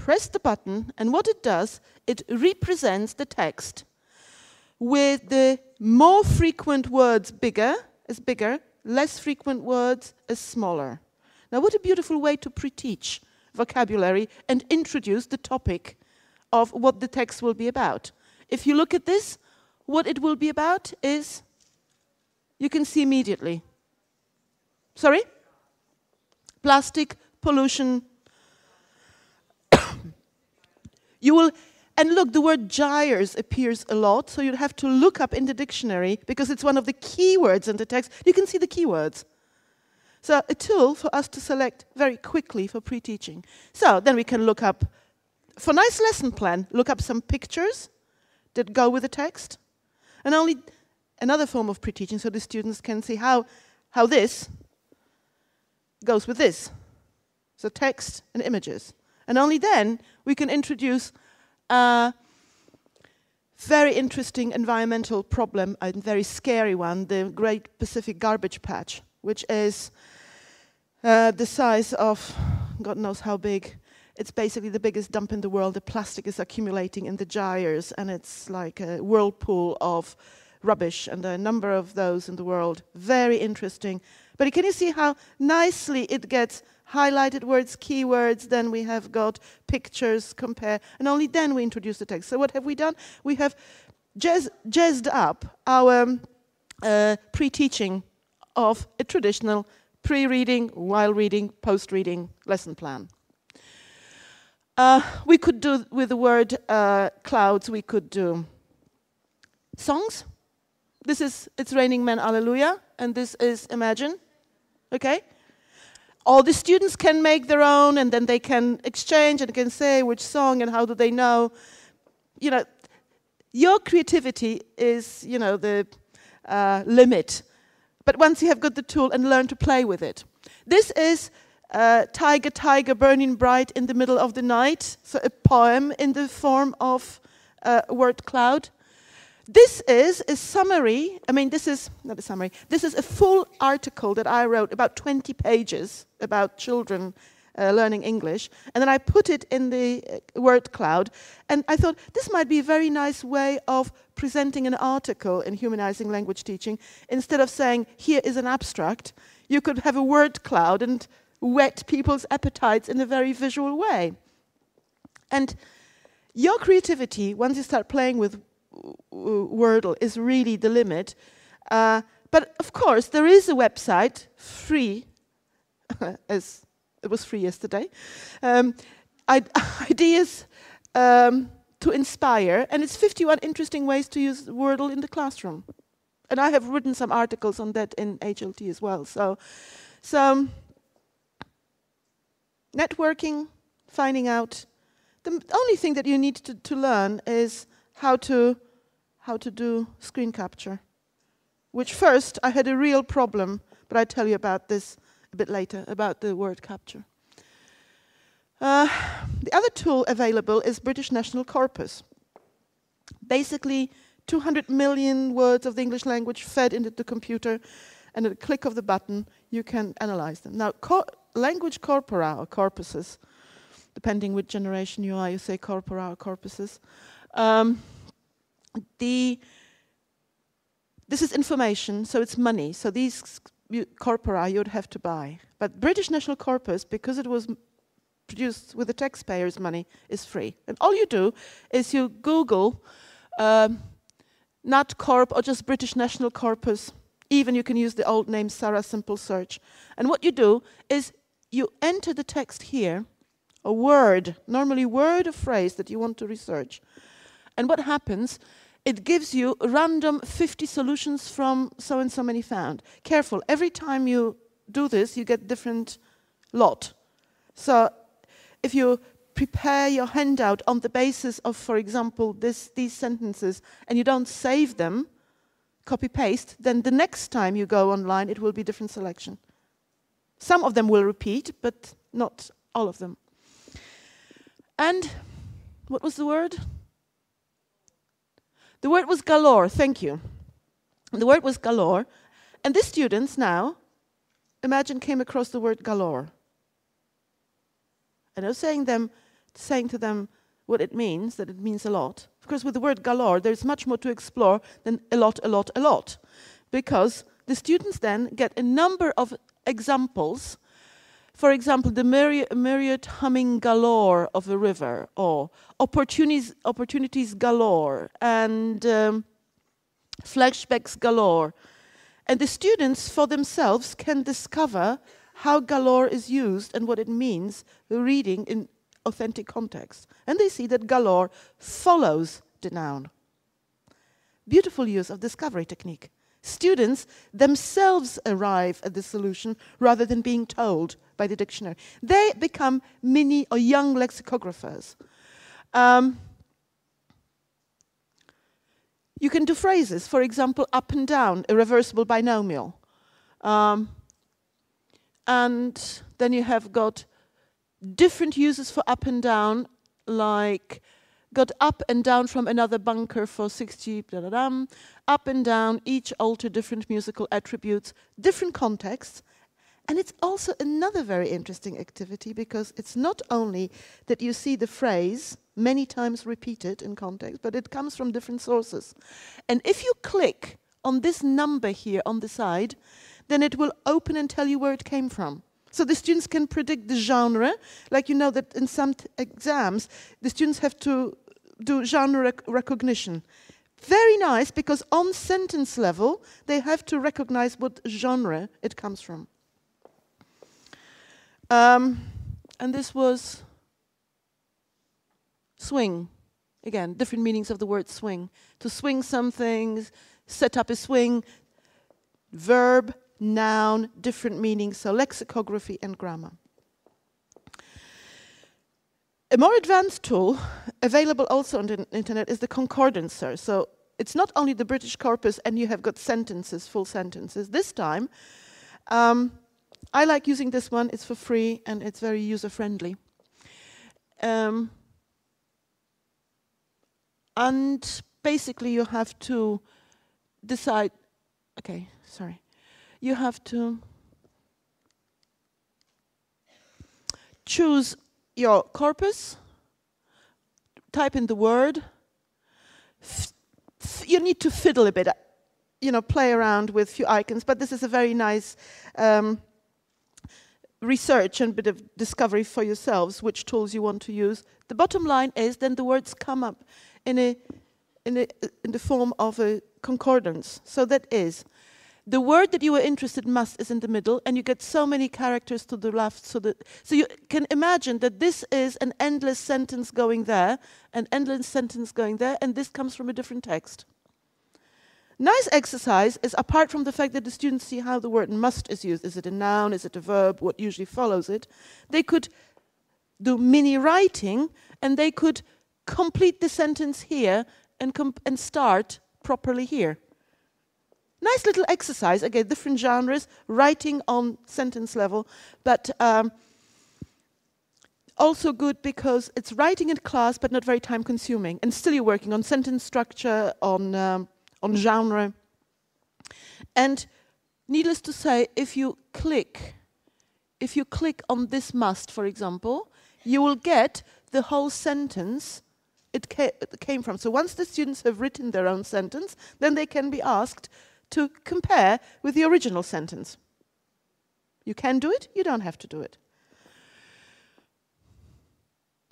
press the button, and what it does, it represents the text with the more frequent words bigger, less frequent words as smaller. Now, what a beautiful way to pre-teach vocabulary and introduce the topic of what the text will be about. If you look at this, what it will be about is, you can see immediately. Sorry? Plastic, pollution. You will, and look, the word gyres appears a lot, so you'd have to look up in the dictionary because it's one of the keywords in the text. You can see the keywords. So a tool for us to select very quickly for pre-teaching. So then we can look up, for nice lesson plan, look up some pictures that go with the text. And only another form of pre-teaching so the students can see how this goes with this. So text and images. And only then we can introduce a very interesting environmental problem, a very scary one, the Great Pacific Garbage Patch, which is the size of, God knows how big. It's basically the biggest dump in the world. The plastic is accumulating in the gyres, and it's like a whirlpool of rubbish, and there are a number of those in the world. Very interesting. But can you see how nicely it gets highlighted words, keywords, then we have got pictures, compare, and only then we introduce the text. So what have we done? We have jazzed up our pre-teaching of a traditional pre-reading, while reading, post-reading lesson plan. We could do with the word clouds, we could do songs. This is It's Raining Men, Alleluia, and this is Imagine, okay? All the students can make their own, and then they can exchange and can say which song and how do they know. You know, your creativity is, you know, the limit. But once you have got the tool and learn to play with it. This is Tiger, Tiger, Burning Bright in the Middle of the Night. So a poem in the form of a word cloud. This is a summary. I mean, this is not a summary. This is a full article that I wrote, about 20 pages, about children learning English. And then I put it in the word cloud. And I thought this might be a very nice way of presenting an article in humanizing language teaching. Instead of saying, here is an abstract, you could have a word cloud and whet people's appetites in a very visual way. And your creativity, once you start playing with Wordle, is really the limit. But of course, there is a website, free, as it was free yesterday, ideas to inspire, and it's 51 interesting ways to use Wordle in the classroom. And I have written some articles on that in HLT as well. So networking, finding out. The only thing that you need to learn is how to do screen capture, which first I had a real problem, but I'll tell you about this a bit later, about the word capture. The other tool available is British National Corpus. Basically, 200 million words of the English language fed into the computer, and at a click of the button, you can analyze them. Now, language corpora, or corpuses, depending which generation you are, you say corpora or corpuses. This is information, so it's money. So these corpora you would have to buy. But British National Corpus, because it was produced with the taxpayers' money, is free. And all you do is you Google NatCorp or just British National Corpus. Even you can use the old name Sarah Simple Search. And what you do is you enter the text here, a word, normally word or phrase that you want to research. And what happens, it gives you random 50 solutions from so and so many found. Careful, every time you do this, you get different lot. So if you prepare your handout on the basis of, for example, these sentences, and you don't save them, copy-paste, then the next time you go online, it will be different selection. Some of them will repeat, but not all of them. And what was the word? The word was galore, thank you. The word was galore. And the students now, imagine, came across the word galore. And I was saying them, saying to them what it means, that it means a lot. Of course, with the word galore, there's much more to explore than a lot, a lot, a lot. Because the students then get a number of examples. For example, the myriad humming galore of a river, or opportunities galore, and flashbacks galore. And the students, for themselves, can discover how galore is used and what it means reading in authentic context. And they see that galore follows the noun. Beautiful use of discovery technique. Students themselves arrive at the solution rather than being told by the dictionary. They become mini or young lexicographers. You can do phrases, for example, up and down, a reversible binomial. And then you have got different uses for up and down, like got up and down from another bunker for 60, up and down, each alter different musical attributes, different contexts. And it's also another very interesting activity, because it's not only that you see the phrase many times repeated in context, but it comes from different sources. And if you click on this number here on the side, then it will open and tell you where it came from. So the students can predict the genre, like you know that in some exams, the students have to do genre recognition. Very nice, because on sentence level, they have to recognize what genre it comes from. And this was swing. Again, different meanings of the word swing. To swing something, set up a swing, verb, noun, different meanings, so lexicography and grammar. A more advanced tool, available also on the internet, is the concordancer. So it's not only the British corpus and you have got sentences, full sentences. This time, I like using this one. It's for free and it's very user-friendly. And basically you have to decide, you have to choose your corpus, type in the word. You need to fiddle a bit, play around with a few icons, but this is a very nice research and bit of discovery for yourselves, which tools you want to use. The bottom line is then the words come up in the form of a concordance. So that is, the word that you are interested in is in the middle, and you get so many characters to the left, so you can imagine that this is an endless sentence going there, an endless sentence going there, and this comes from a different text. Nice exercise is, apart from the fact that the students see how the word must is used, is it a noun, is it a verb, what usually follows it, they could do mini writing, and they could complete the sentence here and start properly here. Nice little exercise, again, different genres, writing on sentence level, but also good because it's writing in class but not very time consuming, and still you're working on sentence structure, on genre. And needless to say, if you click on this must, for example, you will get the whole sentence it came from. So once the students have written their own sentence, then they can be asked to compare with the original sentence. You can do it, you don't have to do it.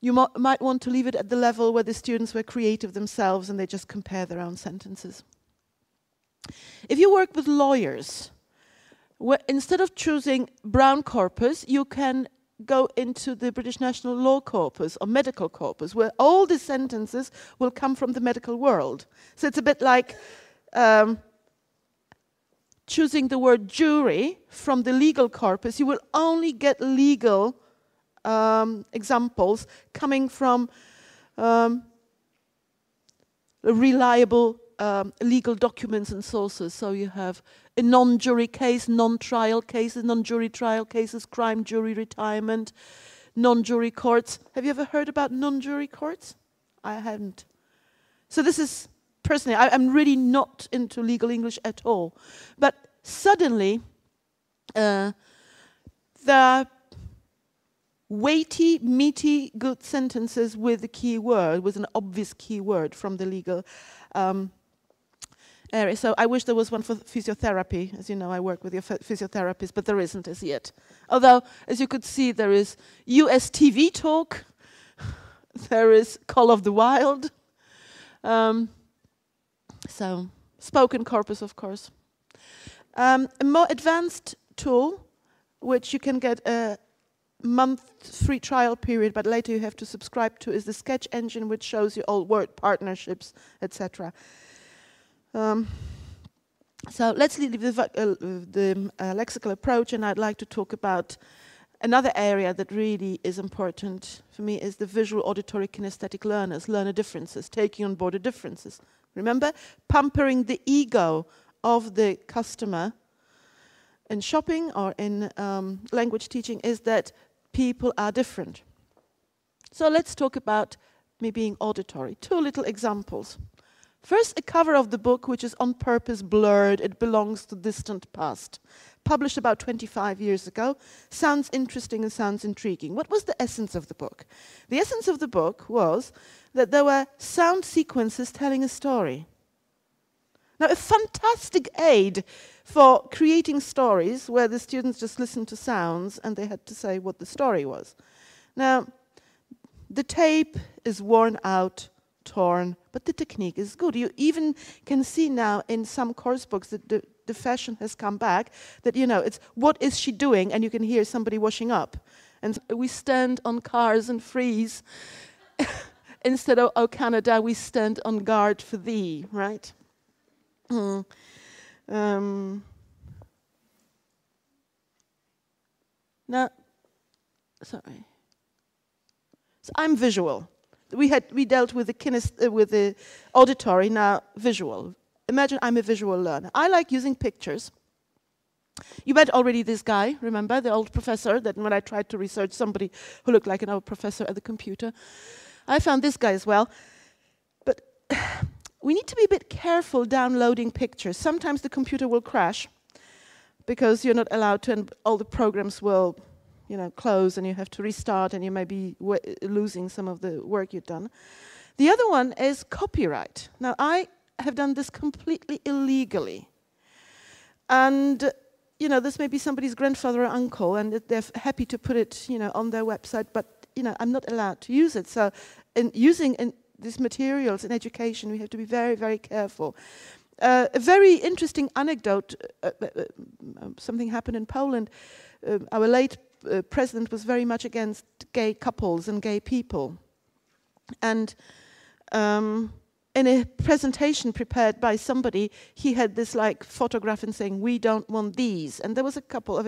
You might want to leave it at the level where the students were creative themselves and they just compare their own sentences. If you work with lawyers, instead of choosing Brown corpus, you can go into the British National Law Corpus or Medical Corpus, where all the sentences will come from the medical world. So it's a bit like choosing the word jury from the legal corpus. You will only get legal examples coming from reliable legal documents and sources. So you have a non-jury case, non-trial cases, non-jury trial cases, crime jury retirement, non-jury courts. Have you ever heard about non-jury courts? I haven't. So this is, personally, I'm really not into legal English at all. But suddenly, there are weighty, meaty, good sentences with a key word, with an obvious key word from the legal area. So I wish there was one for physiotherapy. As you know, I work with your physiotherapists, but there isn't as yet. Although, as you could see, there is US TV talk, there is Call of the Wild, so spoken corpus, of course. A more advanced tool, which you can get a month free trial period, but later you have to subscribe to, is the Sketch Engine, which shows you all word partnerships, etc. So let's leave the lexical approach, and I'd like to talk about another area that really is important for me is the visual, auditory, kinesthetic learners, learner differences, taking on board the differences. Remember, pampering the ego of the customer in shopping or in language teaching is that people are different. So let's talk about me being auditory. Two little examples. First, a cover of the book, which is on purpose blurred. It belongs to distant past. Published about 25 years ago. Sounds interesting and sounds intriguing. What was the essence of the book? The essence of the book was that there were sound sequences telling a story. Now, a fantastic aid for creating stories where the students just listened to sounds and they had to say what the story was. Now, the tape is worn out, torn, but the technique is good. You even can see now in some course books that the fashion has come back, that, you know, it's what is she doing, and you can hear somebody washing up. And we stand on cars and freeze. Instead of, oh Canada, we stand on guard for thee, right? Now, sorry. So I'm visual. We dealt with the auditory, now visual. Imagine I'm a visual learner. I like using pictures. You met already this guy, remember, the old professor, that when I tried to research somebody who looked like an old professor at the computer. I found this guy as well. But we need to be a bit careful downloading pictures. Sometimes the computer will crash because you're not allowed to, and all the programs will, you know, close, and you have to restart, and you may be losing some of the work you've done. The other one is copyright. Now, I have done this completely illegally. And, you know, this may be somebody's grandfather or uncle, and they're happy to put it, you know, on their website, but, you know, I'm not allowed to use it. So in using these materials in education, we have to be very, very careful. A very interesting anecdote, something happened in Poland. Our late president was very much against gay couples and gay people. And in a presentation prepared by somebody, he had this like photograph and saying, "We don't want these." And there was a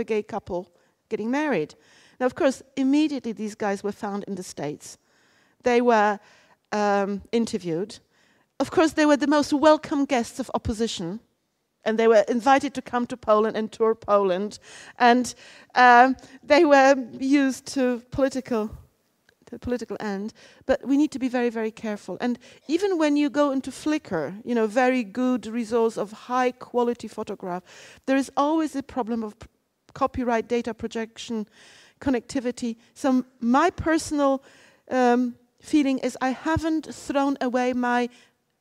gay couple getting married. Now, of course, immediately these guys were found in the States. They were interviewed. Of course, they were the most welcome guests of opposition. And they were invited to come to Poland and tour Poland. And they were used to the political end. But we need to be very, very careful. And even when you go into Flickr, you know, very good resource of high quality photograph, there is always a problem of copyright, data projection, connectivity. So my personal feeling is I haven't thrown away my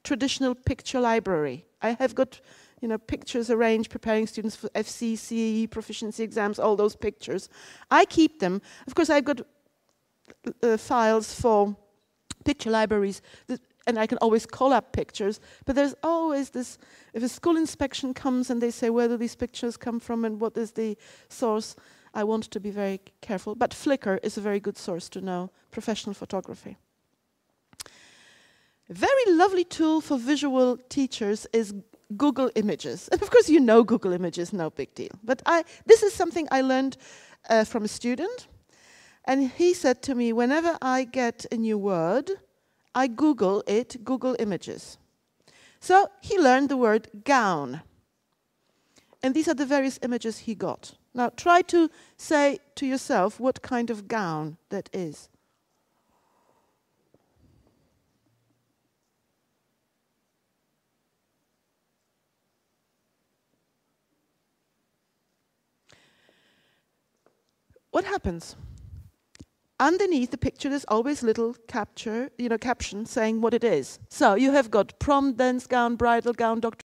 traditional picture library. I have got, you know, pictures arranged, preparing students for FC, CE, proficiency exams, all those pictures. I keep them. Of course, I've got files for picture libraries, and I can always call up pictures, but there's always this, if a school inspection comes and they say where do these pictures come from and what is the source, I want to be very careful. But Flickr is a very good source to know professional photography. A very lovely tool for visual teachers is Google Images. And of course, you know Google Images, no big deal. But this is something I learned from a student. And he said to me, whenever I get a new word, I Google it, Google Images. So he learned the word gown. And these are the various images he got. Now try to say to yourself what kind of gown that is. What happens? underneath the picture, there's always little caption saying what it is. So you have got prom, dance gown, bridal gown, doctor